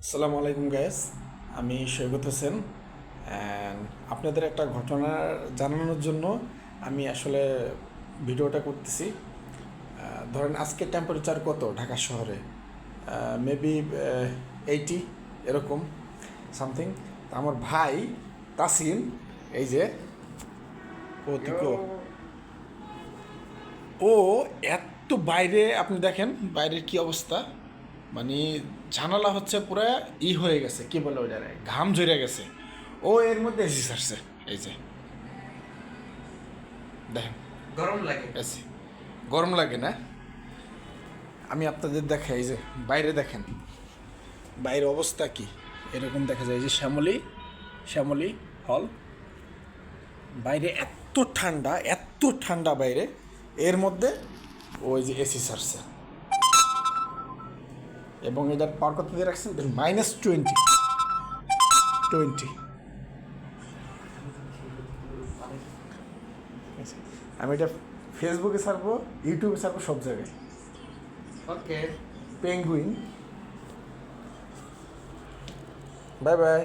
আসসালামু আলাইকুম গাইস, আমি সৈকত হোসেন অ্যান্ড আপনাদের একটা ঘটনা জানানোর জন্য আমি আসলে ভিডিওটা করতেছি। ধরেন আজকে টেম্পারেচার কত ঢাকা শহরে? মেবি 80 এরকম সামথিং। আমার ভাই তাসিন, এই যে ওদিকে ও এত বাইরে, আপনি দেখেন বাইরের কি অবস্থা। মানে জানালা হচ্ছে পুরো হয়ে গেছে, কি বলে ওইটারে, ঘাম ঝরে গেছে। ও এর মধ্যে এসি ছাড়ছে, এই যে দেখেন। গরম লাগে। এসি গরম লাগে না? আমি আপনাদের দেখাই, এই যে বাইরে দেখেন, বাইরের অবস্থা কি এরকম দেখা যায়। এই যে শ্যামলী হল, বাইরে এত ঠান্ডা বাইরে, এর মধ্যে ওই যে এসি ছাড়ছে এবং এটার পাওয়ার কত দিয়ে রাখছেন -20। আমি এটা ফেসবুকে ছাড়বো, ইউটিউবে ছাড়বো, সব জায়গায়। ওকে। Penguin, bye by.